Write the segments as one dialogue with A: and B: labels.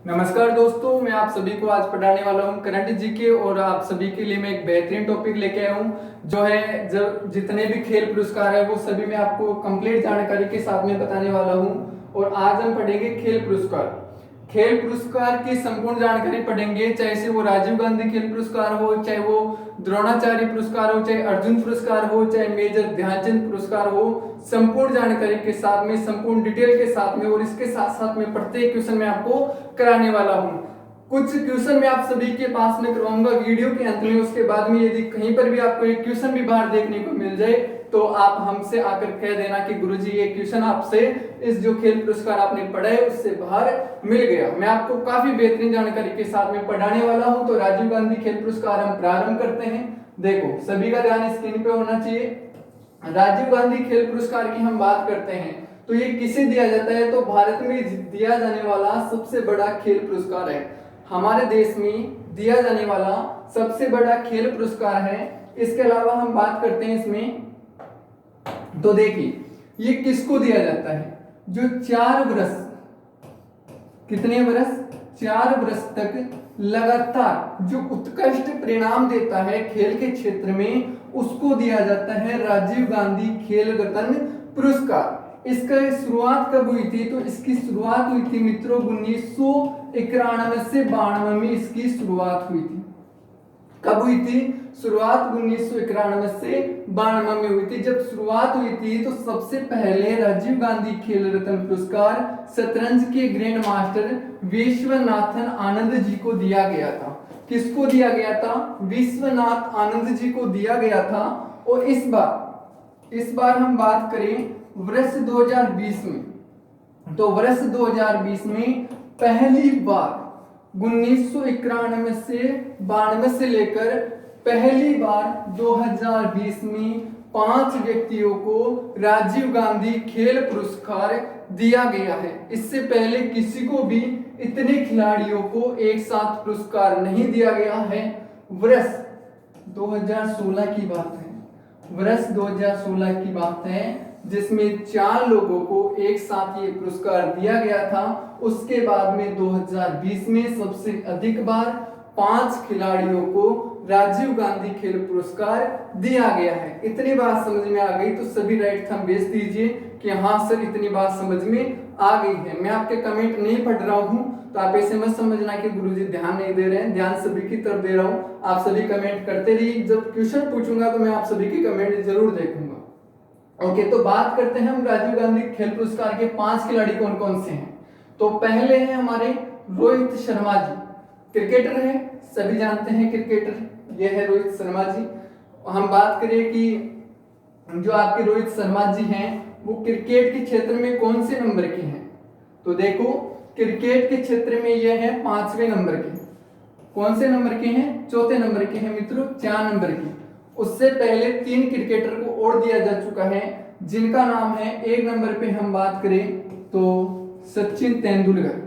A: नमस्कार दोस्तों, मैं आप सभी को आज पढ़ाने वाला हूं करंट जीके। और आप सभी के लिए मैं एक बेहतरीन टॉपिक लेके आया हूं जो है जब जितने भी खेल पुरस्कार है वो सभी मैं आपको कंप्लीट जानकारी के साथ में बताने वाला हूं। और आज हम पढ़ेंगे खेल पुरस्कार। खेल पुरस्कार की संपूर्ण जानकारी पढ़ेंगे, चाहे से वो राजीव गांधी खेल पुरस्कार हो, चाहे वो द्रोणाचार्य पुरस्कार हो, चाहे अर्जुन पुरस्कार हो, चाहे मेजर ध्यानचंद पुरस्कार हो। संपूर्ण जानकारी के साथ में, संपूर्ण डिटेल के साथ में, और इसके साथ साथ में प्रत्येक क्वेश्चन में आपको कराने वाला हूं। कुछ क्वेश्चन मैं आप सभी के पास में करवाऊंगा वीडियो के अंत में। उसके बाद में यदि कहीं पर भी आपको एक क्वेश्चन भी बाहर देखने को मिल जाए तो आप हमसे आकर कह देना कि गुरुजी ये क्वेश्चन आपसे इस जो खेल पुरस्कार आपने पढ़ा है उससे बाहर मिल गया। मैं आपको काफी बेहतरीन जानकारी के साथ में पढ़ाने वाला हूं। तो राजीव गांधी खेल पुरस्कार हम प्रारंभ करते हैं। देखो, सभी का ध्यान स्क्रीन पे होना चाहिए। राजीव गांधी खेल पुरस्कार की हम बात करते हैं तो ये किसे दिया जाता है? तो भारत में दिया जाने वाला सबसे बड़ा खेल पुरस्कार है। हमारे देश में दिया जाने वाला सबसे बड़ा खेल पुरस्कार है। इसके अलावा हम बात करते हैं इसमें, तो देखिए ये किसको दिया जाता है? जो 4 वर्ष, कितने वर्ष? 4 वर्ष तक लगातार जो उत्कृष्ट परिणाम देता है खेल के क्षेत्र में, उसको दिया जाता है राजीव गांधी खेल रत्न पुरस्कार। इसका शुरुआत कब हुई थी? तो इसकी शुरुआत हुई थी मित्रों 1991 से 92 में इसकी शुरुआत हुई थी। कब हुई थी? शुरुआत 1991 से 92 में हुई थी। जब शुरुआत हुई थी तो सबसे पहले राजीव गांधी खेल रत्न पुरस्कार शतरंज के ग्रैंड मास्टर विश्वनाथन आनंद जी को दिया गया था। किसको दिया गया था? विश्वनाथ आनंद जी को दिया गया था। और इस बार हम बात करें वर्ष 2020 में, तो वर्ष 2020 में पहली बार 1991 से 92 से लेकर पहली बार 2020 में 5 व्यक्तियों को राजीव गांधी खेल पुरस्कार दिया गया है। इससे पहले किसी को भी इतने खिलाड़ियों को एक साथ पुरस्कार नहीं दिया गया है। वर्ष 2016 की बात है, वर्ष 2016 की बात है जिसमें 4 लोगों को एक साथ ये पुरस्कार दिया गया था। उसके बाद में 2020 में सबसे अधिक बार 5 खिलाड़ियों को राजीव गांधी खेल पुरस्कार दिया गया है। इतनी बात समझ में आ गई तो सभी राइट थंब भेज दीजिए कि हाँ सर इतनी बात समझ में आ गई है। मैं आपके कमेंट नहीं पढ़ रहा हूँ तो आप ऐसे मत समझना कि गुरुजी ध्यान नहीं दे रहे हैं, ध्यान सभी की तरफ दे रहा हूँ। आप सभी कमेंट करते रहिए। जब क्वेश्चन पूछूंगा तो मैं आप सभी की कमेंट जरूर देखूंगा। ओके, तो बात करते हैं हम राजीव गांधी खेल पुरस्कार के 5 खिलाड़ी कौन कौन से हैं। तो पहले हैं हमारे रोहित शर्मा जी, क्रिकेटर है, सभी जानते हैं क्रिकेटर ये है रोहित शर्मा जी। हम बात करें कि जो आपके रोहित शर्मा जी हैं वो क्रिकेट के क्षेत्र में कौन से नंबर के हैं? तो देखो क्रिकेट के क्षेत्र में ये है 5वें नंबर के। कौन से नंबर के हैं? चौथे नंबर के हैं मित्रों, 4 नंबर के। उससे पहले 3 क्रिकेटर को और दिया जा चुका है जिनका नाम है, 1 नंबर पे हम बात करें तो सचिन तेंदुलकर।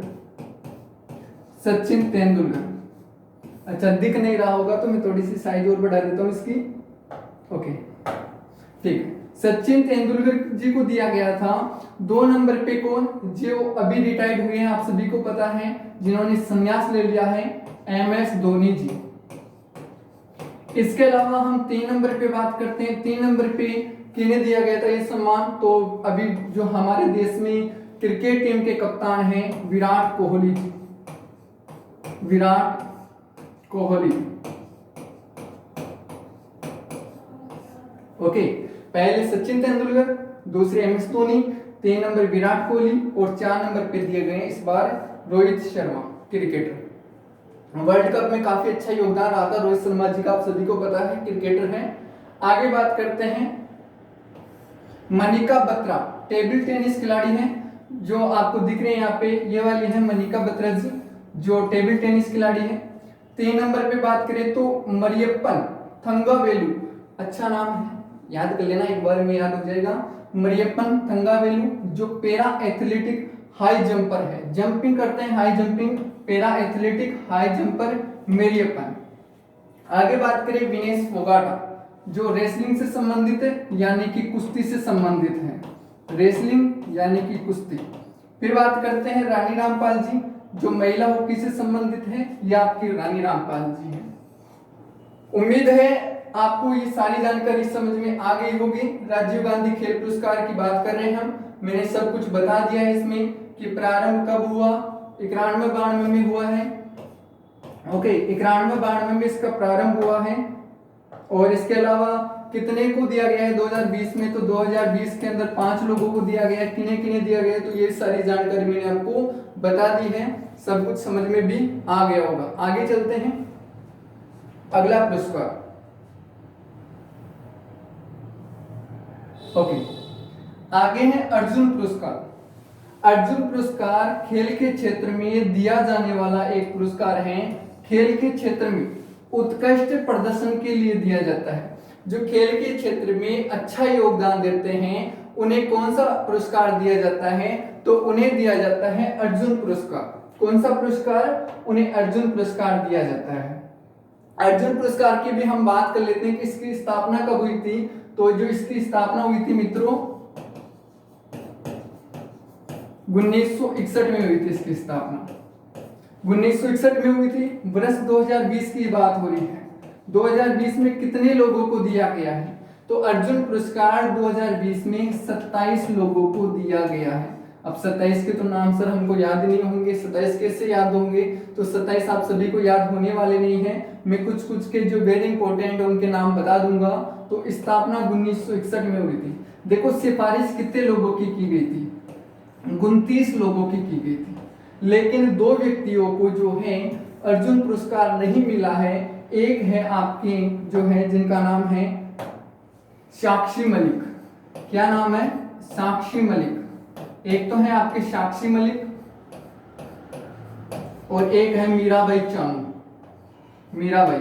A: सचिन तेंदुलकर, अच्छा दिख नहीं रहा होगा तो मैं थोड़ी सी साइज और बढ़ा देता हूं इसकी। ओके ठीक है, सचिन तेंदुलकर जी को दिया गया था। 2 नंबर पे कौन? जो अभी रिटायर्ड हुए हैं, आप सभी को पता है, जिन्होंने संन्यास ले लिया है, MS धोनी जी। इसके अलावा हम 3 नंबर पे बात करते हैं। 3 नंबर पे किन्हें दिया गया था ये सम्मान? तो अभी जो हमारे देश में क्रिकेट टीम के कप्तान हैं विराट कोहली जी। विराट कोहली, ओके। पहले सचिन तेंदुलकर, दूसरे MS धोनी, 3 नंबर विराट कोहली और 4 नंबर पे दिए गए इस बार Rohit Sharma, cricketer. World cup में काफी अच्छा योगदान रहा था रोहित शर्मा जी का, आप सभी को पता है, क्रिकेटर हैं। आगे बात करते हैं मनिका बत्रा, टेबल टेनिस खिलाड़ी हैं, जो आपको दिख रहे हैं यहाँ पे, ये वाली है मनिका बत्रा जी जो टेबल टेनिस खिलाड़ी है। 3 नंबर पे बात करें तो मरियप्पन थंगावेलु, अच्छा नाम है, याद कर लेना, एक बार में याद हो जाएगा। मरियप्पन थंगावेलु जो पैरा एथलेटिक हाई जंपर है, जंपिंग करते हैं high jumping, para athletic high jumper Mariyappan. आगे बात करें विनेश फोगाट जो रेसलिंग से संबंधित है, यानी कि कुश्ती से संबंधित है, रेसलिंग यानी कि कुश्ती। फिर बात करते हैं रानी रामपाल जी जो महिला हॉकी से संबंधित है, ये आपकी रानी रामपाल जी है। उम्मीद है आपको ये सारी जानकारी समझ में आ गई होगी। राजीव गांधी खेल पुरस्कार की बात कर रहे हैं हम, मैंने सब कुछ बता दिया है इसमें कि प्रारंभ कब हुआ, 91-92 में हुआ है। ओके, 91-92 में इसका प्रारंभ हुआ है। और इसके अलावा कितने को दिया गया है 2020 में, तो 2020 के अंदर 5 लोगों को दिया गया है। किन्हें किन्हें दिया गया है, तो ये सारी जानकारी मैंने आपको बता दी है, सब कुछ समझ में भी आ गया होगा। आगे चलते हैं, अगला पुरस्कार। ओके, आगे है अर्जुन पुरस्कार। अर्जुन पुरस्कार खेल के क्षेत्र में दिया जाने वाला एक पुरस्कार है। खेल के क्षेत्र में उत्कृष्ट प्रदर्शन के लिए दिया जाता है। जो खेल के क्षेत्र में अच्छा योगदान देते हैं उन्हें कौन सा पुरस्कार दिया जाता है, तो उन्हें दिया जाता है अर्जुन पुरस्कार। कौन सा पुरस्कार, उन्हें अर्जुन पुरस्कार दिया जाता है। अर्जुन पुरस्कार की भी हम बात कर लेते हैं कि इसकी स्थापना कब हुई थी। तो जो इसकी स्थापना हुई थी मित्रों 1961 में हुई थी। इसकी स्थापना 1961 में हुई थी। वर्ष 2020 की बात हो रही है। 2020 में कितने लोगों को दिया गया है, तो अर्जुन पुरस्कार 2020 में 27 लोगों को दिया गया है। अब 27 के तो नाम सर हमको याद नहीं होंगे, 27 कैसे याद होंगे, तो 27 आप सभी को याद होने वाले नहीं है। मैं कुछ कुछ के जो वेरी इंपॉर्टेंट है उनके नाम बता दूंगा। तो स्थापना 1961 में हुई थी। देखो सिफारिश कितने लोगों की गई थी, 29 लोगों की गई थी। लेकिन 2 व्यक्तियों को जो है अर्जुन पुरस्कार नहीं मिला है। एक है आपके जो है जिनका नाम है साक्षी मलिक। क्या नाम है, साक्षी मलिक। एक तो है आपके साक्षी मलिक और एक है मीराबाई चानू। मीराबाई,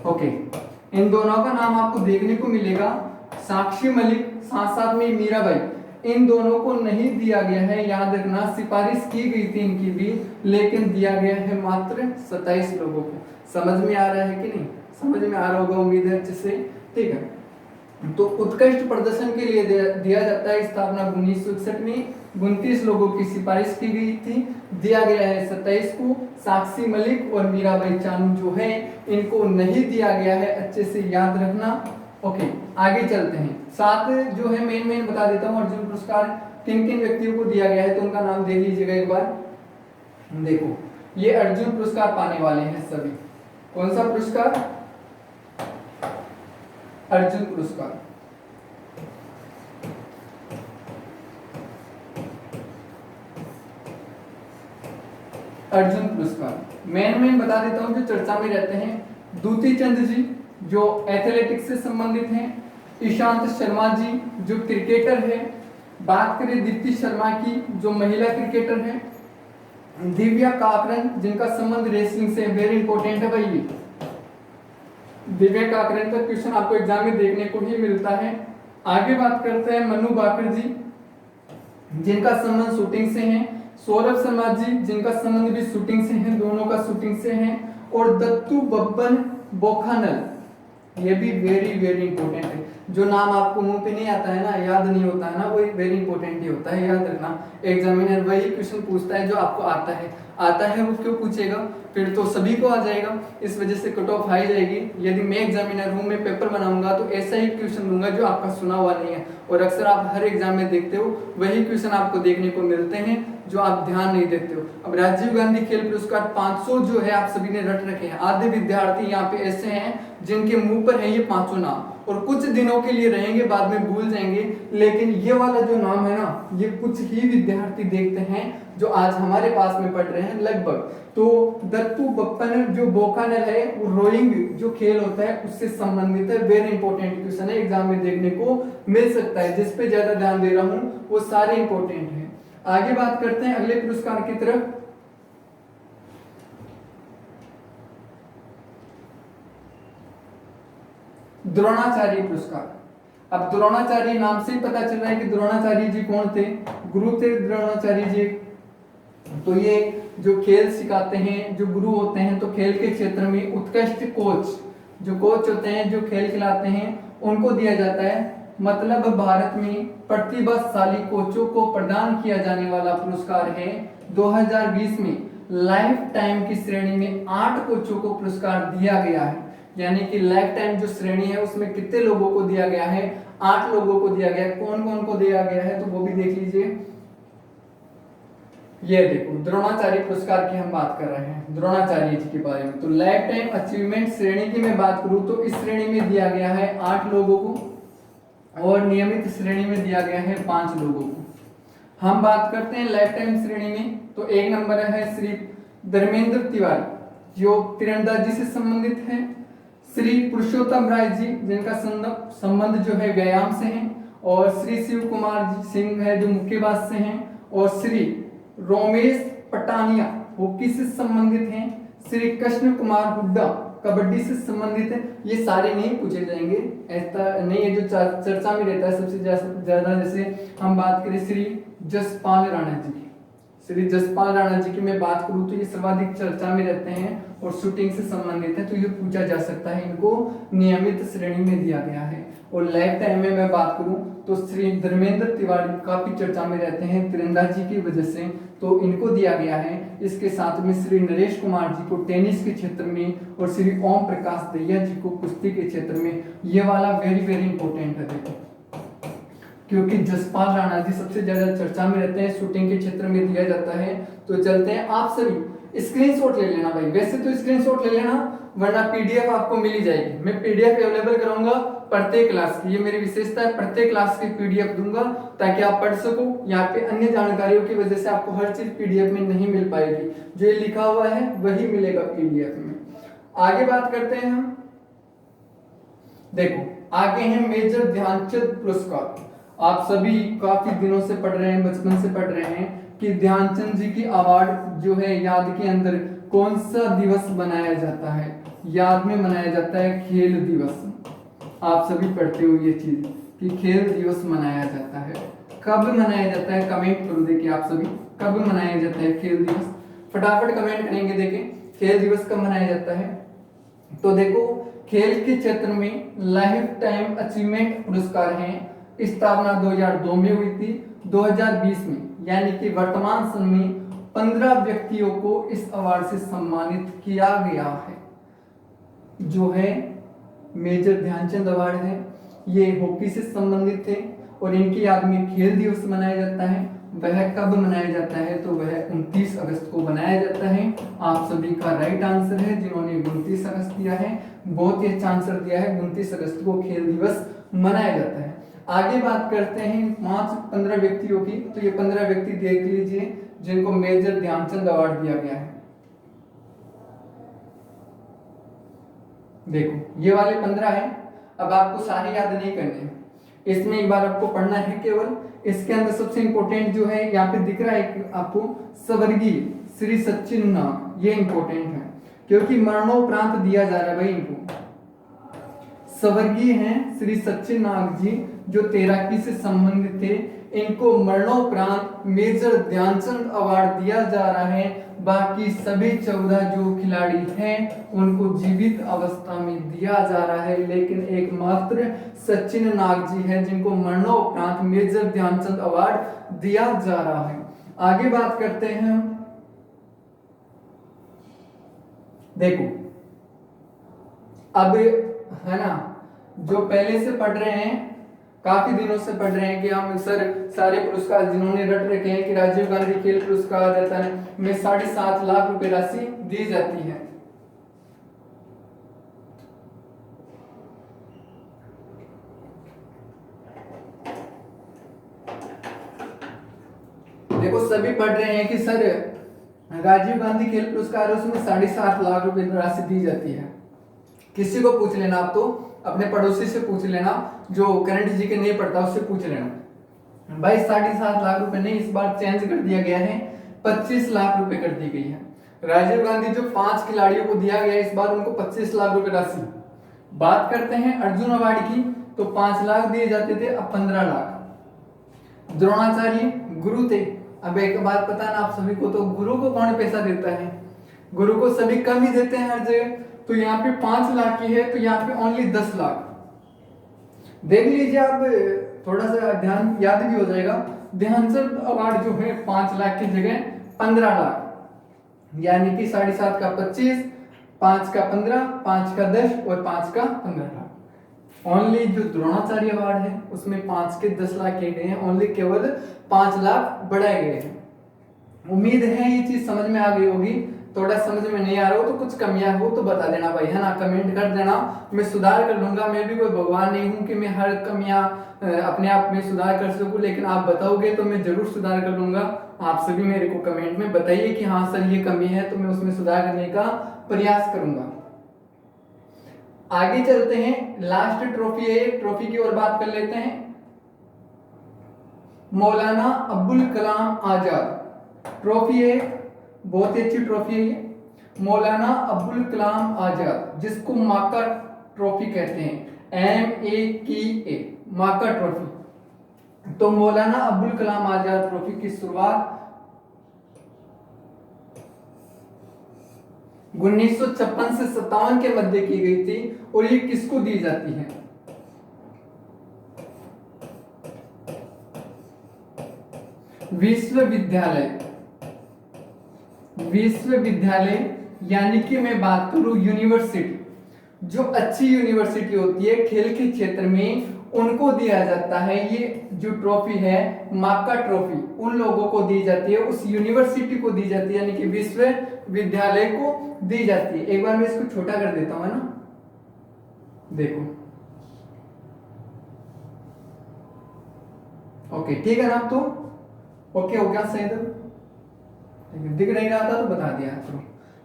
A: ओके, इन दोनों का नाम आपको देखने को मिलेगा, साक्षी मलिक साथ साथ में मीराबाई। इन दोनों को नहीं दिया गया है, याद रखना। सिफारिश की गई थी इनकी भी, लेकिन दिया गया है मात्र 27 लोगों को। समझ में आ रहा है कि नहीं, समझ में आ रहा होगा उम्मीद है अच्छे से, ठीक है। तो उत्कृष्ट प्रदर्शन के लिए दिया जाता है। स्थापना 1961 में 29 लोगों की सिफारिश की गई थी, दिया गया है 27 को। साक्षी मलिक और मीराबाई चानू जो है इनको नहीं दिया गया है, अच्छे से याद रखना। ओके, आगे चलते हैं। साथ जो है मेन बता देता हूँ अर्जुन पुरस्कार किन किन व्यक्तियों को दिया गया है, तो उनका नाम देख लीजिएगा एक बार। देखो ये अर्जुन पुरस्कार पाने वाले हैं सभी। कौन सा पुरस्कार, अर्जुन पुरस्कार। अर्जुन पुरस्कार मेन बता देता हूं जो चर्चा में रहते हैं। दूती चंद जी जो एथलेटिक्स से संबंधित हैं, ईशांत शर्मा जी जो क्रिकेटर है, बात करें दीप्ति शर्मा की जो महिला क्रिकेटर है, दिव्या काकरन जिनका संबंध रेसलिंग से, वेरी इंपॉर्टेंट है भाई ये। दिव्या काकरन का क्वेश्चन आपको एग्जाम में देखने को ही मिलता है। आगे बात करते हैं मनु बाकर जी जिनका संबंध शूटिंग से है, सौरभ शर्मा जी जिनका संबंध भी शूटिंग से है, दोनों का शूटिंग से है, और दत्तू बब्बन बोखानल, ये भी वेरी इंपॉर्टेंट है। जो नाम आपको मुंह पे नहीं आता है ना, याद नहीं होता है ना, वो वेरी इंपॉर्टेंट ही होता है, याद रखना। एग्जामिनर वही क्वेश्चन पूछता है जो आपको आता है वो क्यों पूछेगा, फिर तो सभी को आ जाएगा, इस वजह से कट ऑफ हाई जाएगी। यदि मैं एग्जामिनर हूँ, मैं पेपर बनाऊंगा तो ऐसा ही क्वेश्चन दूंगा जो आपका सुना हुआ नहीं है, और अक्सर आप हर एग्जाम में देखते हो वही क्वेश्चन आपको देखने को मिलते हैं जो आप ध्यान नहीं देते हो। अब राजीव गांधी खेल पुरस्कार 500 जो है आप सभी ने रट रखे हैं। आधे विद्यार्थी यहाँ पे ऐसे हैं जिनके मुंह पर है ये 500 नाम, और कुछ दिनों के लिए रहेंगे, बाद में भूल जाएंगे, लेकिन ये वाला जो नाम है ना, ये कुछ ही विद्यार्थी देखते हैं जो आज हमारे पास में पढ़ रहे हैं लगभग। तो दत्तू बप्पन जो बोकानल है वो रोइंग जो खेल होता है उससे संबंधित है, वेरी इंपॉर्टेंट क्वेश्चन है, एग्जाम में देखने को मिल सकता है। जिस पे ज्यादा ध्यान दे रहा हूँ वो सारे इंपॉर्टेंट है। आगे बात करते हैं अगले पुरस्कार की तरफ। द्रोणाचार्य पुरस्कार। अब द्रोणाचार्य नाम से ही पता चल रहा है कि द्रोणाचार्य जी कौन थे, गुरु थे द्रोणाचार्य जी। तो ये जो खेल सिखाते हैं, जो गुरु होते हैं, तो खेल के क्षेत्र में उत्कृष्ट कोच जो कोच होते हैं जो खेल खिलाते हैं उनको दिया जाता है। मतलब भारत में प्रतिभाशाली कोचों को प्रदान किया जाने वाला पुरस्कार है। 2020 में लाइफ टाइम की श्रेणी में 8 कोचों को पुरस्कार दिया गया है। यानी कि लाइफ टाइम जो श्रेणी है उसमें कितने लोगों को दिया गया है? 8 लोगों को दिया गया है। कौन कौन को दिया गया है तो वो भी देख लीजिए। ये देखो द्रोणाचार्य पुरस्कार की हम बात कर रहे हैं, द्रोणाचार्य जी के बारे में। तो लाइफ टाइम अचीवमेंट श्रेणी की मैं बात करूं तो इस श्रेणी में दिया गया है 8 लोगों को और नियमित श्रेणी में दिया गया है 5 लोगों को। हम बात करते हैं लाइफ टाइम श्रेणी में तो 1 नंबर है श्री धर्मेंद्र तिवारी जो तीरंदाजी से संबंधित है। श्री पुरुषोत्तम राय जी जिनका संबंध जो है व्यायाम से है। और श्री शिव कुमार सिंह है जो मुक्केबाज से हैं। और श्री रोमेश पटानिया हॉकी से संबंधित हैं। श्री कृष्ण कुमार हुड्डा कबड्डी से संबंधित है। ये सारे नहीं पूछे जाएंगे, ऐसा नहीं है जो चर्चा में रहता है सबसे ज्यादा। जैसे हम बात करें श्री जसपाल राणा जी की, श्री जसपाल राणा जी की मैं बात करूं तो ये सर्वाधिक चर्चा में रहते हैं और शूटिंग से संबंधित है तो ये पूछा जा सकता है। इनको नियमित श्रेणी में दिया गया है। और लाइफ टाइम में मैं बात करूं तो श्री धर्मेंद्र तिवारी काफी चर्चा में रहते हैं तीरंदाजी की वजह से तो इनको दिया गया है। इसके साथ में श्री नरेश कुमार जी को टेनिस के क्षेत्र में और श्री ओम प्रकाश दहिया जी को कुश्ती के क्षेत्र में। ये वाला वेरी वेरी इंपॉर्टेंट है देखो, क्योंकि जसपाल राणा जी सबसे ज्यादा चर्चा में रहते हैं, शूटिंग के क्षेत्र में दिया जाता है। तो चलते हैं, आप सभी स्क्रीनशॉट ले लेना भाई। वैसे तो स्क्रीनशॉट ले लेना वरना पीडीएफ आपको मिल ही जाएगी। मैं पीडीएफ अवेलेबल कराऊंगा प्रत्येक क्लास की, ये मेरी विशेषता है। प्रत्येक क्लास की पीडीएफ दूंगा ताकि आप पढ़ सको। यहाँ पे अन्य जानकारियों की वजह से आपको हर चीज पीडीएफ में नहीं मिल पाएगी, जो ये लिखा हुआ है वही मिलेगा पीडीएफ में। आगे बात करते हैं हम, देखो आगे है मेजर ध्यानचंद पुरस्कार। आप सभी काफी दिनों से पढ़ रहे हैं, बचपन से पढ़ रहे हैं कि ध्यानचंद जी की अवार्ड जो है याद के अंदर कौन सा दिवस मनाया जाता है? याद में मनाया जाता है खेल दिवस। आप सभी पढ़ते हो ये चीज कि खेल दिवस मनाया जाता है। कब मनाया जाता है? कमेंट करो देखिए आप सभी, कब मनाया जाता है खेल दिवस? फटाफट कमेंट करेंगे। देखें खेल दिवस कब मनाया जाता है। तो देखो खेल के क्षेत्र में लाइफ टाइम अचीवमेंट पुरस्कार है। स्थापना 2002 में हुई थी। 2020 में यानी कि वर्तमान समय में 15 व्यक्तियों को इस अवार्ड से सम्मानित किया गया है। जो है मेजर ध्यानचंद अवार्ड है, ये हॉकी से संबंधित थे और इनकी याद में खेल दिवस मनाया जाता है। वह कब मनाया जाता है? तो वह 29 अगस्त को मनाया जाता है। आप सभी का राइट आंसर है जिन्होंने 29 अगस्त दिया है, बहुत ही अच्छा आंसर दिया है। 29 अगस्त को खेल दिवस मनाया जाता है। आगे बात करते हैं 5-15 व्यक्तियों की। तो ये 15 व्यक्ति देख लीजिए जिनको मेजर ध्यानचंद अवार्ड दिया गया है। देखो ये वाले 15 हैं। अब आपको सारे याद नहीं करने हैं, इसमें एक बार आपको पढ़ना है केवल। इसके अंदर सबसे इंपॉर्टेंट जो है यहाँ पे दिख रहा है आपको, स्वर्गीय श्री सचिन नाग, ये इंपॉर्टेंट है क्योंकि मरणोपरांत दिया जा रहा है भाई इनको। स्वर्गीय हैं श्री सचिन नाग जी जो तैराकी से संबंधित थे, इनको मरणोपरांत मेजर ध्यानचंद अवार्ड दिया जा रहा है। बाकी सभी 14 जो खिलाड़ी हैं उनको जीवित अवस्था में दिया जा रहा है, लेकिन एकमात्र सचिन नाग जी हैं जिनको मरणोपरांत मेजर ध्यानचंद अवार्ड दिया जा रहा है। आगे बात करते हैं हम, देखो अब है ना, जो पहले से पढ़ रहे हैं, काफी दिनों से पढ़ रहे हैं कि हम सर सारे पुरस्कार जिन्होंने रट रखे हैं कि राजीव गांधी खेल पुरस्कार रत्न में 7.5 लाख रुपए राशि दी जाती है। देखो सभी पढ़ रहे हैं कि सर राजीव गांधी खेल पुरस्कार उसमें 7.5 लाख रुपए राशि दी जाती है। किसी को पूछ लेना, आप तो अपने पड़ोसी से पूछ लेना, जो करंट जी के नहीं पढ़ता उससे पूछ लेना भाई। 7.5 लाख रुपए नहीं, इस बार चेंज कर दिया गया है, 25 लाख रुपए कर दी गई है। राजीव गांधी जो 5 खिलाड़ियों को दिया गया इस बार उनको 25 लाख रुपए राशि। बात करते हैं अर्जुन अवार्ड की, तो 5 लाख दिए जाते थे, अब 15 लाख। द्रोणाचार्य गुरु थे। अब एक बात पता ना आप सभी को, तो गुरु को कौन पैसा देता है? गुरु को सभी कम ही देते हैं हर जगह। तो यहाँ पे 5 लाख की है, तो यहाँ पे ओनली 10 लाख। देख लीजिए आप, थोड़ा सा ध्यान याद भी हो जाएगा। ध्यानचंद अवार्ड जो है 5 लाख की जगह 15 लाख, यानी कि 7.5 का 25, 5 का 15, 5 का 10 और 5 का 15 लाख। ओनली जो द्रोणाचार्य अवार्ड है उसमें 5 के 10 लाख किए गए हैं, ओनली केवल 5 लाख बढ़ाए गए हैं। उम्मीद है ये चीज समझ में आ गई होगी। थोड़ा समझ में नहीं आ रहा हो तो कुछ कमियां हो तो बता देना भाई, है ना, कमेंट कर देना, मैं सुधार कर लूंगा। मैं भी कोई भगवान नहीं हूं कि मैं हर कमियां अपने आप में सुधार कर सकूं, लेकिन आप बताओगे तो मैं जरूर सुधार कर लूंगा। आप सभी मेरे को कमेंट में बताइए कि हाँ सर ये कमी है, तो मैं उसमें सुधार करने का प्रयास करूंगा। आगे चलते हैं, लास्ट ट्रॉफी है, ट्रॉफी की ओर बात कर लेते हैं। मौलाना अब्दुल कलाम आजाद ट्रॉफी है, बहुत ही अच्छी ट्रॉफी है ये, मौलाना अब्दुल कलाम आजाद, जिसको माका ट्रॉफी कहते हैं, MAKA, माका ट्रॉफी। तो मौलाना अब्दुल कलाम आजाद ट्रॉफी की शुरुआत 1956 से 57 के मध्य की गई थी, और ये किसको दी जाती है? विश्वविद्यालय, यानी कि मैं बात करूं यूनिवर्सिटी, जो अच्छी यूनिवर्सिटी होती है खेल के क्षेत्र में, उनको दिया जाता है ये जो ट्रॉफी है, माका ट्रॉफी, उन लोगों को दी जाती है, उस यूनिवर्सिटी को दी जाती है, यानी कि विश्वविद्यालय को दी जाती है। एक बार मैं इसको छोटा कर देता हूं, है ना, देखो, ओके ठीक है ना, अब तो ओके हो गया, सही दिख नहीं रहा था तो बता दिया आपको।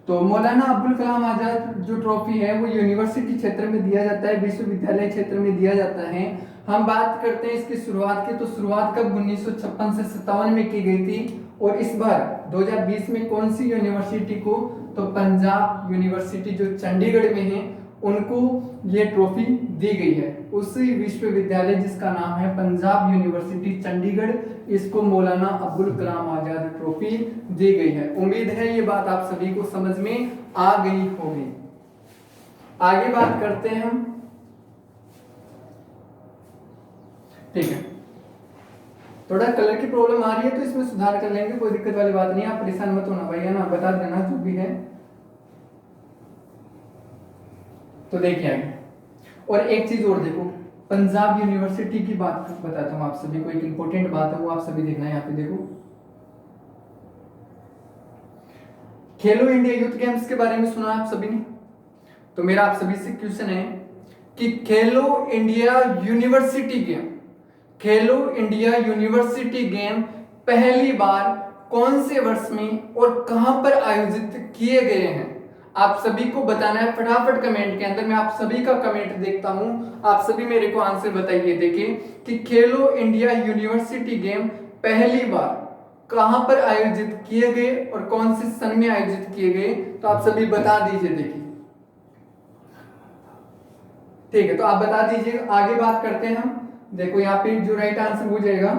A: तो मौलाना अब्दुल कलाम आजाद जो ट्रॉफी है वो यूनिवर्सिटी क्षेत्र में दिया जाता है, विश्वविद्यालय क्षेत्र में दिया जाता है। हम बात करते हैं इसकी शुरुआत की, तो शुरुआत कब 1956 से 57 में की गई थी, और इस बार 2020 में कौन सी यूनिवर्सिटी को? तो पंजाब यूनिवर्सिटी जो चंडीगढ़ में है, उनको ये ट्रॉफी दी गई है। उसी विश्वविद्यालय जिसका नाम है पंजाब यूनिवर्सिटी चंडीगढ़, इसको मौलाना अब्दुल कलाम आजाद ट्रॉफी दी गई है। उम्मीद है ये बात आप सभी को समझ में आ गई होगी। आगे बात करते हैं हम, ठीक है, थोड़ा कलर की प्रॉब्लम आ रही है तो इसमें सुधार कर लेंगे, कोई दिक्कत वाली बात नहीं, आप परेशान मत होना भाई, है ना, बता देना जो भी है। तो देखिए आगे, और एक चीज और देखो, पंजाब यूनिवर्सिटी की बात बताता हूं आप सभी को, एक इंपॉर्टेंट बात है वो आप सभी देखना है। यहाँ पे देखो, खेलो इंडिया यूथ गेम्स के बारे में सुना आप सभी ने? तो मेरा आप सभी से क्वेश्चन है कि खेलो इंडिया यूनिवर्सिटी गेम, खेलो इंडिया यूनिवर्सिटी गेम पहली बार कौन से वर्ष में और कहां पर आयोजित किए गए हैं? आप सभी को बताना है फटाफट कमेंट के अंदर, मैं आप सभी का कमेंट देखता हूं, आप सभी मेरे को आंसर बताइए। देखिए कि खेलो इंडिया यूनिवर्सिटी गेम पहली बार कहां पर आयोजित किए गए और कौन से सन में आयोजित किए गए, तो आप सभी बता दीजिए। देखिए ठीक है, तो आप बता दीजिए, आगे बात करते हैं हम। देखो यहाँ पे जो राइट आंसर हो जाएगा,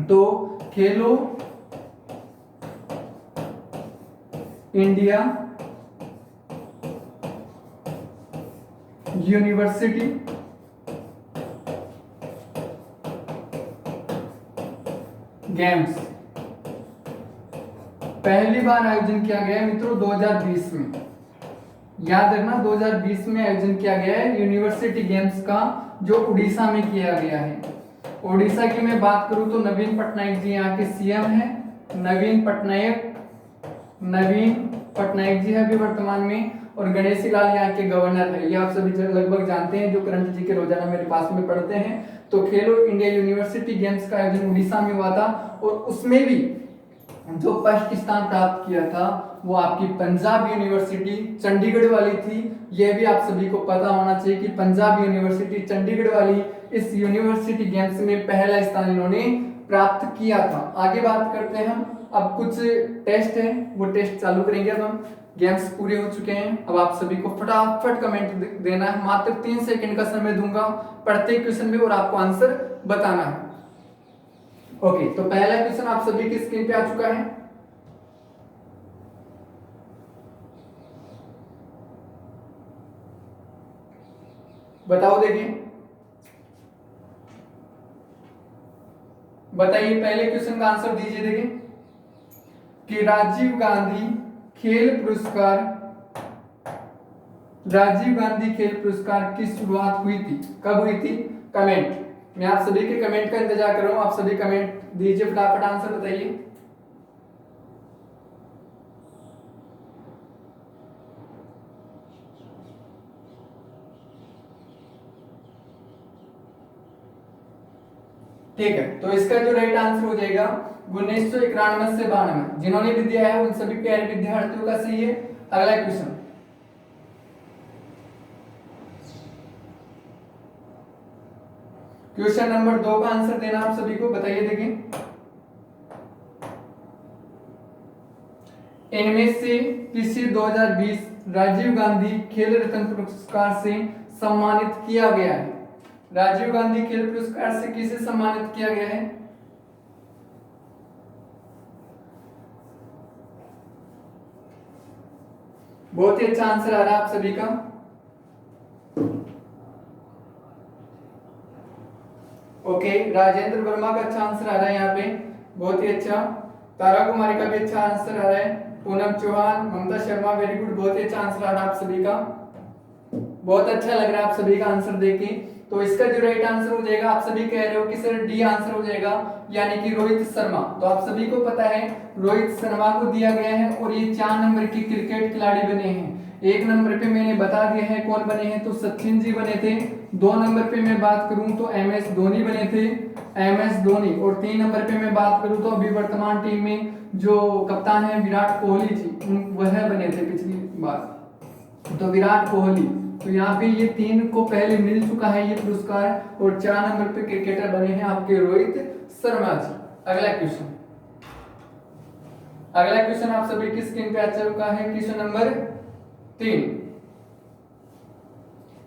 A: तो खेलो इंडिया यूनिवर्सिटी गेम्स पहली बार आयोजन किया गया है मित्रों 2020 में। याद रखना 2020 में आयोजन किया गया है यूनिवर्सिटी गेम्स का, जो उड़ीसा में किया गया है। उड़ीसा की मैं बात करूं तो नवीन पटनायक जी यहाँ के सीएम हैं, नवीन पटनायक जी है अभी वर्तमान में, और गणेशी लाल यहाँ के गवर्नर है। ये आप सभी लगभग जानते हैं जो करंट जी के रोजाना मेरे पास में पढ़ते हैं। तो खेलो इंडिया यूनिवर्सिटी गेम्स का आयोजन उड़ीसा में हुआ था, और उसमें भी जो फर्स्ट स्थान प्राप्त किया था वो आपकी पंजाब यूनिवर्सिटी चंडीगढ़ वाली थी। यह भी आप सभी को पता होना चाहिए कि पंजाब यूनिवर्सिटी चंडीगढ़ वाली इस यूनिवर्सिटी गेम्स में पहला स्थान इन्होंने प्राप्त किया था। आगे बात करते हैं हम, अब कुछ टेस्ट है वो टेस्ट चालू करेंगे। अब हम गेम्स पूरे हो चुके हैं, अब आप सभी को फटाफट कमेंट देना है, मात्र 3 सेकंड का समय दूंगा प्रत्येक क्वेश्चन में और आपको आंसर बताना है। ओके, तो पहला क्वेश्चन आप सभी की स्क्रीन पे आ चुका है। बताओ देखिए, बताइए पहले क्वेश्चन का आंसर दीजिए। देखिए कि राजीव गांधी खेल पुरस्कार की शुरुआत हुई थी, कब हुई थी? कमेंट, मैं आप सभी के कमेंट का इंतजार कर रहा हूं, आप सभी कमेंट दीजिए, फटाफट आंसर बताइए। ठीक है, तो इसका जो राइट आंसर हो जाएगा 1991 से 92। जिन्होंने भी दिया है उन सभी प्यारे विद्यार्थियों का सही है। अगला क्वेश्चन, क्वेश्चन नंबर 2 का आंसर देना आप सभी को, बताइए। देखिए इनमें से किसे 2020 राजीव गांधी खेल रत्न पुरस्कार से सम्मानित किया गया है? राजीव गांधी खेल पुरस्कार से किसे सम्मानित किया गया है? बहुत ही अच्छा आंसर आ रहा है आप सभी का। ओके, राजेंद्र वर्मा का अच्छा आंसर आ रहा है यहाँ पे, बहुत ही अच्छा। तारा कुमारी का भी अच्छा आंसर आ रहा है। पूनम चौहान, ममता शर्मा, वेरी गुड, बहुत ही अच्छा आंसर आ रहा है आप सभी का। बहुत अच्छा लग रहा है आप सभी का आंसर देके। तो इसका जो राइट आंसर हो जाएगा, आप सभी कह रहे हो कि सर डी आंसर हो जाएगा, यानी कि रोहित शर्मा। तो आप सभी को पता है रोहित शर्मा को दिया गया है और ये 4 नंबर के क्रिकेट खिलाड़ी बने हैं। 1 नंबर पे मैंने बता दिया है कौन बने हैं, तो सचिन जी बने थे। 2 नंबर पे मैं बात करूं तो MS धोनी बने थे, MS धोनी। और 3 नंबर पे मैं बात करूं तो अभी वर्तमान टीम में जो कप्तान है विराट कोहली जी, वह बने थे पिछली बार, तो विराट कोहली। तो यहाँ पे ये 3 को पहले मिल चुका है ये पुरस्कार, और 4 नंबर पे क्रिकेटर बने हैं आपके रोहित शर्मा जी। अगला क्वेश्चन, अगला क्वेश्चन आप सभी की स्क्रीन पे आ चुका है, क्वेश्चन नंबर 3।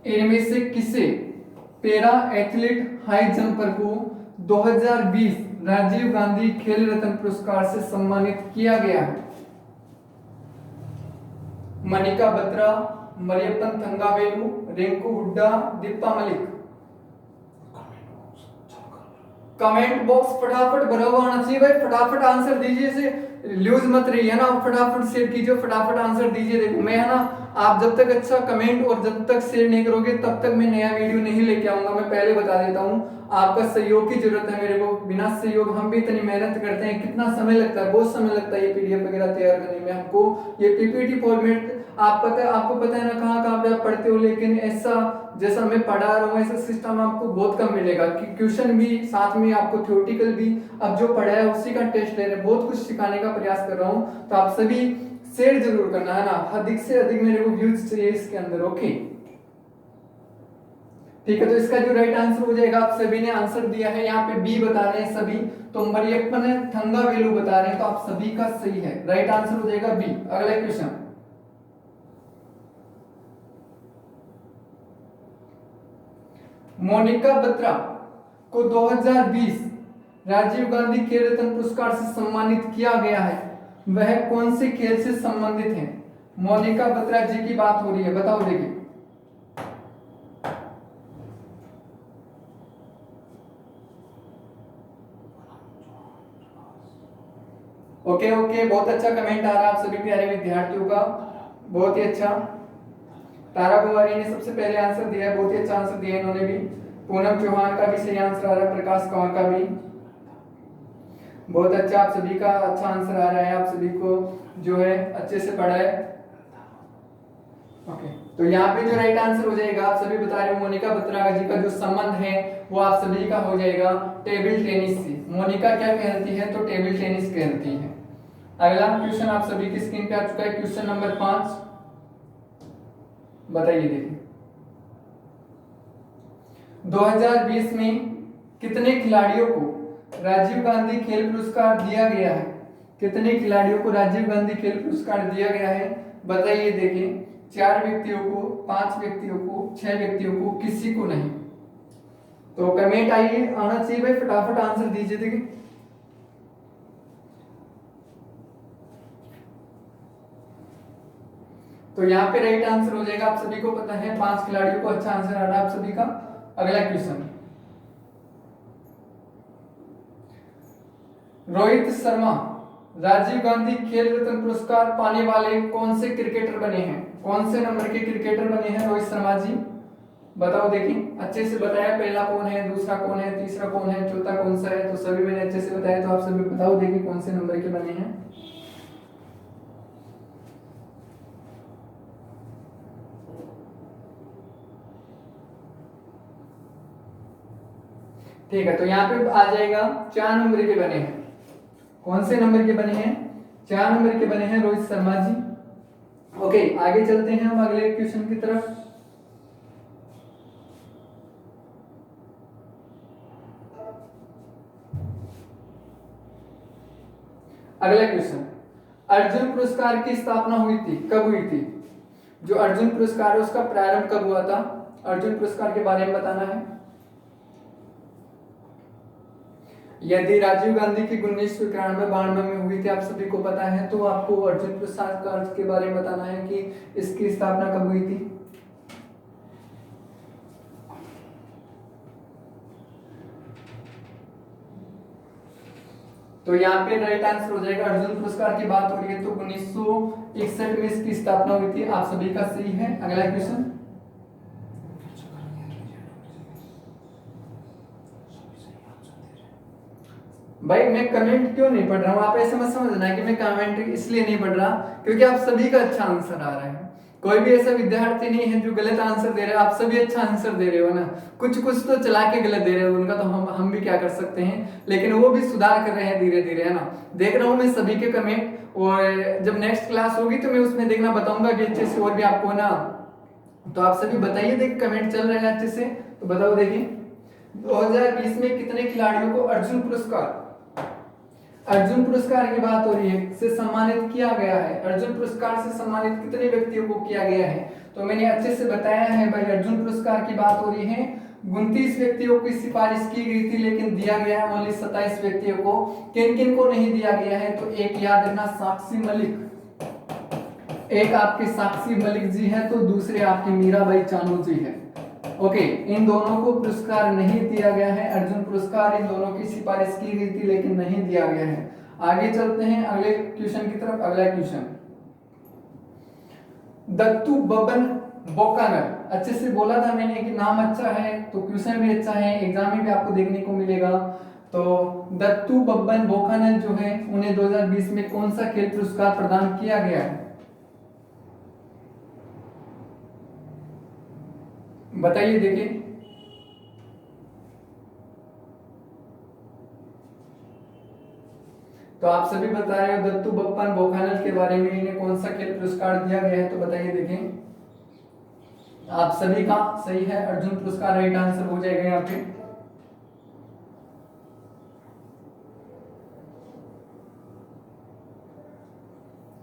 A: इनमें से किसे पैरा एथलीट हाई जंपर को 2020 राजीव गांधी खेल रत्न पुरस्कार से सम्मानित किया गया है? मनिका बत्रा, मरियप्पन थंगावेलु, रिंकू हुड्डा, दीपा मलिक। कमेंट बॉक्स फटाफट भरा हुआ आना चाहिए भाई, फटाफट आंसर दीजिए, से लूज मत रही है ना, फटाफट शेयर कीजिए, फटाफट आंसर दीजिए। देखो मैं है ना, आप जब तक अच्छा कमेंट और जब तक शेयर नहीं करोगे तब तक मैं नया वीडियो नहीं लेके आऊंगा। मैं पहले बता देता हूँ, आपका सहयोग की जरूरत है मेरे को। बिना सहयोग हम भी इतनी मेहनत करते हैं, कितना समय लगता है, बहुत समय लगता है ये PDF वगैरह तैयार करने में हमको। ये PPT फॉर्मेट आपको पता है ना कहाँ कहाँ पे आप पढ़ते हो, लेकिन ऐसा जैसा मैं पढ़ा रहा हूँ ऐसा सिस्टम आपको बहुत कम मिलेगा। कि क्वेश्चन भी साथ में आपको थ्योरेटिकल भी, अब जो पढ़ा है उसी का टेस्ट ले रहे हैं, बहुत कुछ सिखाने का प्रयास कर रहा हूँ। तो आप सभी शेयर जरूर करना है ना, अधिक से अधिक मेरे को व्यूज चाहिए इसके अंदर। ओके ठीक है, तो इसका जो राइट आंसर हो जाएगा, आप सभी ने आंसर दिया है, यहाँ पे बी बता रहे हैं सभी, तो मरियप्पन थंगावेलु बता रहे हैं, तो आप सभी का सही है, राइट आंसर हो जाएगा बी। अगला क्वेश्चन, मोनिका बत्रा को 2020 राजीव गांधी खेल रत्न पुरस्कार से सम्मानित किया गया है, वह कौन से खेल से संबंधित है? मोनिका बत्रा जी की बात हो रही है, बताओ देखिए। ओके ओके, बहुत अच्छा कमेंट आ रहा है आप सभी प्यारे विद्यार्थियों का, बहुत ही अच्छा। तारा कुमारी ने सबसे पहले आंसर दिया है, बहुत ही अच्छा आंसर दिया इन्होंने भी। पूनम चौहान का भी सही आंसर आ रहा है, प्रकाश कंवर का भी बहुत अच्छा, आप सभी का अच्छा आंसर आ रहा है, आप सभी को जो है अच्छे से पढ़ा है। ओके, तो यहाँ पे जो राइट आंसर हो जाएगा, आप सभी बता रहे हो मोनिका बत्रा जी का जो संबंध है वो आप सभी का हो जाएगा टेबल टेनिस से। मोनिका क्या कहती है, तो टेबल टेनिस कहती है। अगला क्वेश्चन आप सभी की स्क्रीन पे आ चुका है, क्वेश्चन नंबर 5, बताइए देखिए 2020 में कितने खिलाड़ियों को राजीव गांधी खेल पुरस्कार दिया गया है? कितने खिलाड़ियों को राजीव गांधी खेल पुरस्कार दिया गया है, बताइए देखिए। 4 व्यक्तियों को, 5 व्यक्तियों को, 6 व्यक्तियों को, किसी को नहीं। तो कमेंट आइए, आना चाहिए भाई, फटाफट आंसर दीजिए देखिए। तो यहाँ पे राइट आंसर हो जाएगा, आप सभी को पता है 5 खिलाड़ियों को अच्छा आंसर आ रहा है आप सभी का। अगला क्वेश्चन, रोहित शर्मा राजीव गांधी खेल रत्न पुरस्कार पाने वाले कौन से क्रिकेटर बने हैं? कौन से नंबर के क्रिकेटर बने हैं रोहित शर्मा जी? बताओ, देखिए अच्छे से बताया, पहला कौन है, दूसरा कौन है, तीसरा कौन है, चौथा कौन सा है, तो सभी मैंने अच्छे से बताया, तो आप सभी बताओ देखिए कौन से नंबर के बने हैं। ठीक है, तो यहाँ पे आ जाएगा 4 नंबर के बने हैं। कौन से नंबर के बने हैं? 4 नंबर के बने हैं रोहित शर्मा जी। ओके, आगे चलते हैं हम अगले क्वेश्चन की तरफ। अगला क्वेश्चन, अर्जुन पुरस्कार की स्थापना हुई थी, कब हुई थी? जो अर्जुन पुरस्कार है उसका प्रारंभ कब हुआ था? अर्जुन पुरस्कार के बारे में बताना है। यदि राजीव गांधी की 1991-92 में हुई थी, आप सभी को पता है, तो आपको अर्जुन पुरस्कार के बारे में बताना है कि इसकी स्थापना कब हुई थी। तो यहाँ पे राइट आंसर हो जाएगा, अर्जुन पुरस्कार की बात हो रही है तो 1961 में इसकी स्थापना हुई थी, आप सभी का सही है। अगला क्वेश्चन, भाई मैं कमेंट क्यों नहीं पढ़ रहा हूँ, आप ऐसे मत समझना कि मैं कमेंट इसलिए नहीं पढ़ रहा क्योंकि आप सभी का अच्छा आंसर आ रहा है। कोई भी ऐसा विद्यार्थी नहीं है जो गलत आंसर दे रहा है, आप सभी अच्छा आंसर दे रहे हो ना। कुछ कुछ तो चला के गलत दे रहे हो, उनका तो हम भी क्या कर सकते हैं, लेकिन वो भी सुधार कर रहे हैं धीरे धीरे, है ना। देख रहा हूँ मैं सभी के कमेंट, और जब नेक्स्ट क्लास होगी तो मैं उसमें देखना बताऊंगा कि अच्छे से और भी आपको ना। तो आप सभी बताइए, देख कमेंट चल रहे हैं अच्छे से, तो बताओ देखिए 2020 में कितने खिलाड़ियों को अर्जुन पुरस्कार की बात हो रही है से सम्मानित किया गया है। अर्जुन पुरस्कार से सम्मानित कितने व्यक्तियों को किया गया है? तो मैंने अच्छे से बताया है भाई, अर्जुन पुरस्कार की बात हो रही है, 29 व्यक्तियों की सिफारिश की गई थी लेकिन दिया गया है ओनली 27 व्यक्तियों को। किन किन को नहीं दिया गया है? तो एक याद रखना, साक्षी मलिक, एक आपके साक्षी मलिक जी है, तो दूसरे आपके मीराबाई चानू जी है। ओके, इन दोनों को पुरस्कार नहीं दिया गया है, अर्जुन पुरस्कार इन दोनों की सिफारिश की गई थी लेकिन नहीं दिया गया है। आगे चलते हैं अगले क्वेश्चन की तरफ। अगला क्वेश्चन, दत्तू बबन बोकानल, अच्छे से बोला था मैंने कि नाम अच्छा है तो क्वेश्चन भी अच्छा है, एग्जाम में भी आपको देखने को मिलेगा। तो दत्तू बब्बन बोकानल जो है उन्हें 2020 में कौन सा खेल पुरस्कार प्रदान किया गया है? बताइए देखिए। तो आप सभी बता रहे हो दत्तू बप्पन बोकानल के बारे में, इन्हें कौन सा खेल पुरस्कार दिया गया है, तो बताइए देखें। आप सभी का सही है, अर्जुन पुरस्कार राइट आंसर हो जाएगा यहाँ पे।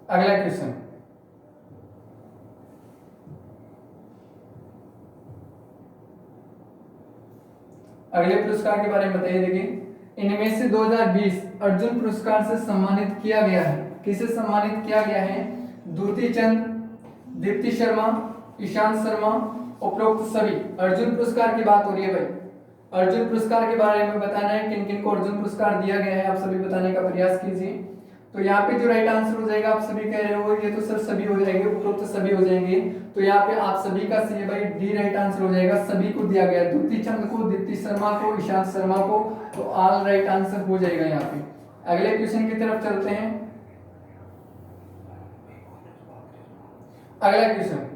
A: अगला क्वेश्चन, अगले पुरस्कार के बारे में बताइए देखिए। इनमें से 2020 अर्जुन पुरस्कार से सम्मानित किया गया है, किसे सम्मानित किया गया है? द्युति चंद, दीप्ति शर्मा, ईशांत शर्मा, उपरोक्त सभी। अर्जुन पुरस्कार की बात हो रही है भाई, अर्जुन पुरस्कार के बारे में बताना है किन किन को अर्जुन पुरस्कार दिया गया है, आप सभी बताने का प्रयास कीजिए। तो यहाँ पे जो राइट आंसर हो जाएगा, आप सभी कह रहे हो ये तो सर सभी हो जाएंगे, उपरोक्त सभी हो जाएंगे, तो यहाँ पे आप सभी का सही है भाई, डी राइट आंसर हो जाएगा, सभी को दिया गया, द्युति चंद को, दीप्ति शर्मा को, ईशांत शर्मा को, तो ऑल राइट आंसर हो जाएगा यहाँ पे। अगले क्वेश्चन की तरफ चलते हैं। अगला क्वेश्चन,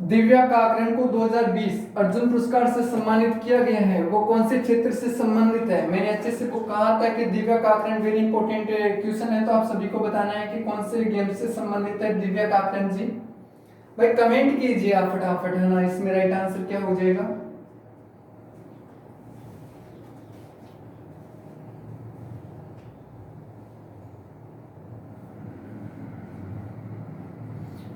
A: दिव्या काकरण को 2020 अर्जुन पुरस्कार से सम्मानित किया गया है, वो कौन से क्षेत्र से संबंधित है? मैंने अच्छे से वो कहा था कि Divya Kakran very important question है, तो आप सभी को बताना है कि कौन से गेम से संबंधित है दिव्या काकरण जी। भाई कमेंट कीजिए आप फटाफट, है ना, इसमें राइट आंसर क्या हो जाएगा?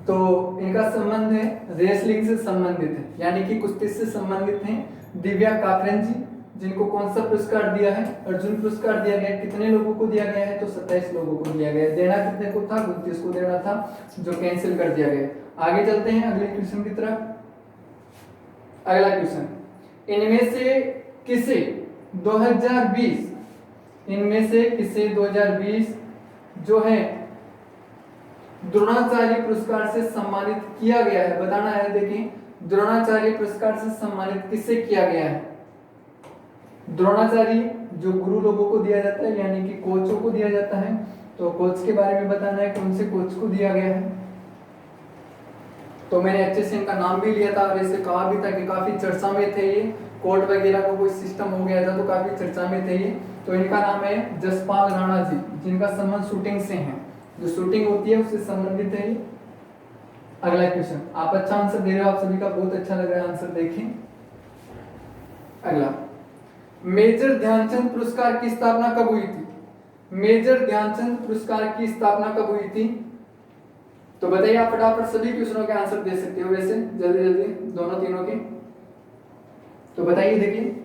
A: तो इनका संबंध है रेसलिंग से संबंधित है, यानी कि कुश्ती से संबंधित हैं दिव्या काकरण जी, जिनको कौन सा पुरस्कार दिया है? अर्जुन पुरस्कार दिया गया है। कितने लोगों को दिया गया है? तो 27 लोगों को दिया गया है। देना कितने को था? 29 को देना था, जो कैंसिल कर दिया गया। आगे चलते हैं अगले क्वेश्चन की तरफ। अगला क्वेश्चन, इनमें से किसे 2020 जो है द्रोणाचार्य पुरस्कार से सम्मानित किया गया है? बताना है। देखिए, द्रोणाचार्य पुरस्कार से सम्मानित किसे किया गया है? द्रोणाचार्य जो गुरु लोगों को दिया जाता है, यानी कि कोचों को दिया जाता है। तो कोच के बारे में बताना है, कौन से कोच को दिया गया है। तो मैंने अच्छे से इनका नाम भी लिया था और ऐसे कहा भी था कि काफी चर्चा में थे ये। कोर्ट वगैरह का कोई सिस्टम हो गया था तो काफी चर्चा में थे ये। तो इनका नाम है जसपाल राणा जी, जिनका संबंध शूटिंग से है। जो शूटिंग होती है उससे संबंधित है ये। अगला क्वेश्चन, आप अच्छा आंसर दे रहे हो, आप सभी का बहुत अच्छा लग रहा है आंसर। देखिए अगला, मेजर ध्यानचंद पुरस्कार की स्थापना कब हुई थी? मेजर ध्यानचंद पुरस्कार की स्थापना कब हुई थी? तो बताइए, आप फटाफट सभी क्वेश्चनों के आंसर दे सकते हो वैसे, जल्दी जल्दी दोनों तीनों के। तो बताइए, देखिए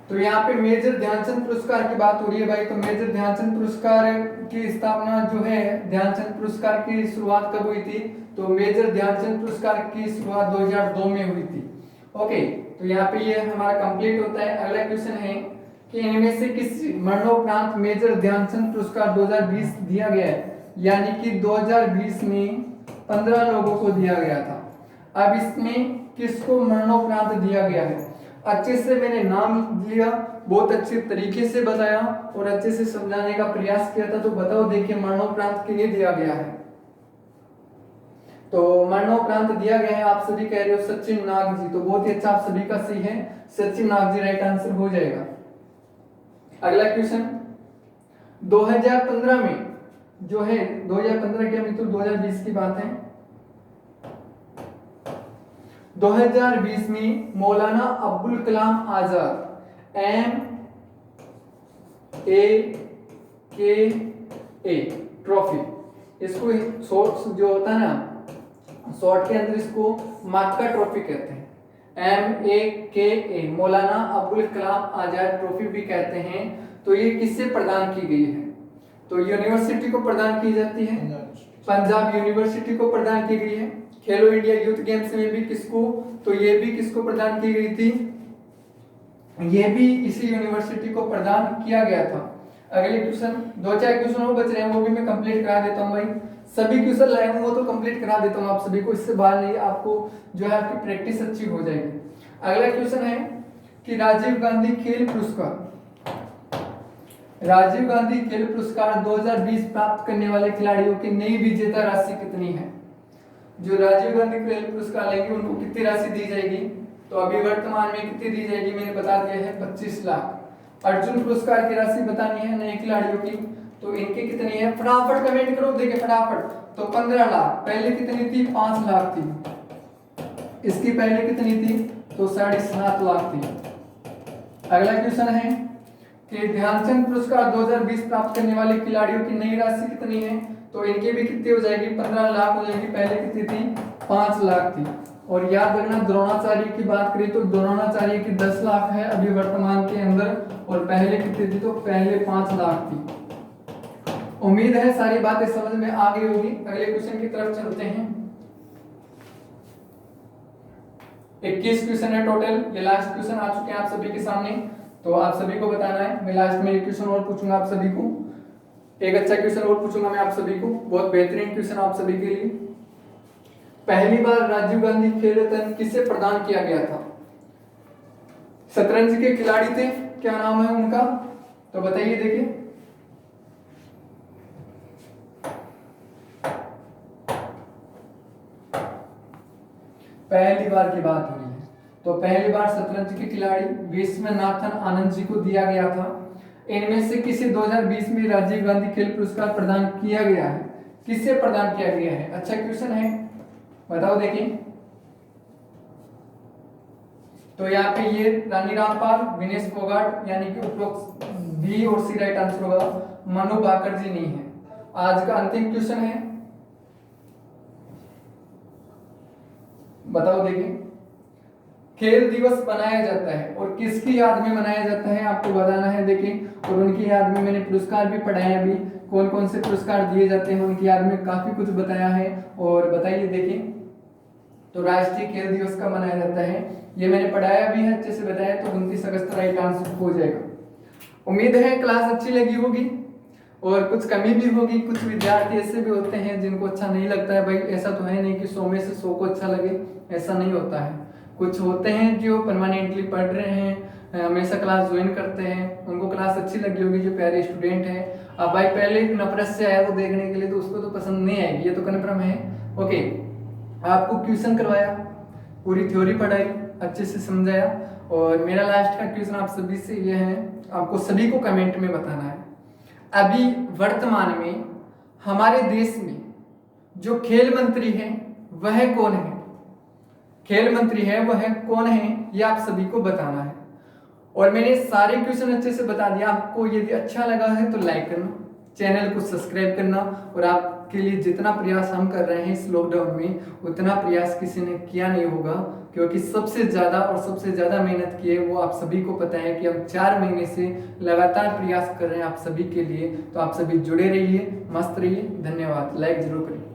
A: तो यहाँ पे मेजर ध्यानचंद पुरस्कार की बात हो रही है भाई। तो मेजर ध्यानचंद पुरस्कार की स्थापना जो है, ध्यानचंद पुरस्कार की शुरुआत कब हुई थी? तो मेजर ध्यानचंद पुरस्कार की शुरुआत 2002 में हुई थी। ओके, तो यहाँ पे ये हमारा कंप्लीट होता है। अगला क्वेश्चन है कि इनमें से किस मरणोपरांत मेजर ध्यानचंद पुरस्कार 2020 दिया गया है? यानी कि 2020 में 15 लोगों को दिया गया था। अब इसमें किसको मरणोपरांत दिया गया है? अच्छे से मैंने नाम लिया, बहुत अच्छे तरीके से बताया और अच्छे से समझाने का प्रयास किया था। तो बताओ, देखिए मरणोपरांत किन्हें दिया गया है? तो मरणोपरांत दिया गया है, आप सभी कह रहे हो सचिन नाग जी। तो बहुत ही अच्छा, आप सभी का सही है, सचिन नाग जी राइट आंसर हो जाएगा। अगला क्वेश्चन, 2015 में जो है, 2015 के मित्रों 2020 की बात है। 2020 में मौलाना अब्दुल कलाम आजाद MAKA ट्रॉफी, इसको शॉर्ट्स जो होता है ना, शॉर्ट के अंदर इसको माक्का ट्रॉफी कहते हैं। MAKA मौलाना अब्दुल कलाम आजाद ट्रॉफी भी कहते हैं। तो ये किससे प्रदान की गई है? तो यूनिवर्सिटी को प्रदान की जाती है, पंजाब यूनिवर्सिटी को प्रदान की गई है। खेलो इंडिया यूथ गेम्स में भी किसको? तो ये भी किसको प्रदान की गई थी? ये भी इसी यूनिवर्सिटी को प्रदान किया गया था। अगले क्वेश्चन, 2-4 क्वेश्चन और बच रहे हैं, वो भी मैं कंप्लीट करा देता हूँ भाई। सभी क्वेश्चन लाए हूँ वो तो कंप्लीट करा देता हूँ आप सभी को, इससे बाहर नहीं, आपको जो है आपकी प्रैक्टिस अच्छी हो जाएगी। अगला क्वेश्चन है कि राजीव गांधी खेल पुरस्कार 2020 प्राप्त करने वाले खिलाड़ियों की नई विजेता राशि कितनी है? जो राजीव गांधी खेल पुरस्कार लेंगे उनको कितनी राशि दी जाएगी? तो अभी वर्तमान में कितनी दी जाएगी मैंने बता दिया है, 25 लाख। अर्जुन पुरस्कार की राशि बतानी है नए खिलाड़ियों की, तो इनकी कितनी है? फटाफट कमेंट करो, देखिए फटाफट। तो 15 लाख। पहले कितनी थी? 5 लाख थी। इसकी पहले कितनी थी? तो 7.5 लाख थी। अगला क्वेश्चन है कि ध्यानचंद पुरस्कार 2020 प्राप्त करने वाले खिलाड़ियों की नई राशि कितनी है? तो इनकी भी कितनी हो जाएगी? 15 लाख हो जाएगी। पहले कितनी थी? 5 लाख थी। और याद रखना, द्रोणाचार्य की बात करें तो द्रोणाचार्य की 10 लाख है अभी वर्तमान के अंदर, और पहले कितनी थी? तो पहले 5 लाख थी। उम्मीद है सारी बातें समझ में आ गई होगी। अगले क्वेश्चन की तरफ चलते हैं। 21 क्वेश्चन है टोटल, ये लास्ट क्वेश्चन आ चुके हैं आप सभी के सामने। तो आप सभी को बताना है। मैं लास्ट में एक क्वेश्चन और पूछूंगा आप सभी को, एक अच्छा क्वेश्चन और पूछूंगा मैं आप सभी को, बहुत बेहतरीन क्वेश्चन आप सभी के लिए। पहली बार राजीव गांधी खेल रत्न किसे प्रदान किया गया था? शतरंज के खिलाड़ी थे, क्या नाम है उनका? तो बताइए, देखिए पहली बार की बात हो रही है। तो पहली बार शतरंज के खिलाड़ी विश्वनाथन आनंद जी को दिया गया था। इनमें से किसे 2020 में राजीव गांधी खेल पुरस्कार प्रदान किया गया है? किससे प्रदान किया गया है? अच्छा क्वेश्चन है, बताओ देखिए। तो यहाँ पे ये रानी रामपाल, विनेश फोगाट, यानी कि उपरोक्त बी और सी राइट आंसर होगा। मनु भाकर जी नहीं है। आज का अंतिम क्वेश्चन है बताओ देखिए। खेल दिवस मनाया जाता है और किसकी याद में मनाया जाता है आपको बताना है देखिए। और उनकी याद में मैंने पुरस्कार भी पढ़ाए अभी, कौन कौन से पुरस्कार दिए जाते हैं उनकी याद में काफी कुछ बताया है। और बताइए देखिए, तो राष्ट्रीय खेल दिवस का मनाया जाता है, ये मैंने पढ़ाया भी है, अच्छे से बताया, तो 29 अगस्त राइट आंसर हो जाएगा। उम्मीद है क्लास अच्छी लगी होगी और कुछ कमी भी होगी। कुछ विद्यार्थी ऐसे भी होते हैं जिनको अच्छा नहीं लगता है, भाई ऐसा तो है नहीं कि 100 में से 100 को अच्छा लगे, ऐसा नहीं होता है। कुछ होते हैं जो परमानेंटली पढ़ रहे हैं, हमेशा क्लास ज्वाइन करते हैं, उनको क्लास अच्छी लगी होगी, जो प्यारे स्टूडेंट हैं। अब भाई पहले नफरत से आया वो देखने के लिए, तो उसको तो पसंद नहीं आएगी, ये तो कन्फर्म है। ओके, आपको क्वेश्चन करवाया, पूरी थ्योरी पढ़ाई, अच्छे से समझाया। और मेरा लास्ट का क्वेश्चन आप सभी से ये है, आपको सभी को कमेंट में बताना है, अभी वर्तमान में हमारे देश में जो खेल मंत्री हैं वह कौन है? खेल मंत्री है वह कौन है, ये आप सभी को बताना है। और मैंने सारे क्वेश्चन अच्छे से बता दिया। आपको यदि अच्छा लगा है तो लाइक करना, चैनल को सब्सक्राइब करना। और आपके लिए जितना प्रयास हम कर रहे हैं इस लॉकडाउन में, उतना प्रयास किसी ने किया नहीं होगा, क्योंकि सबसे ज़्यादा मेहनत की है वो आप सभी को पता है कि हम 4 महीने से लगातार प्रयास कर रहे हैं आप सभी के लिए। तो आप सभी जुड़े रहिए, मस्त रहिए। धन्यवाद, लाइक जरूर करिए।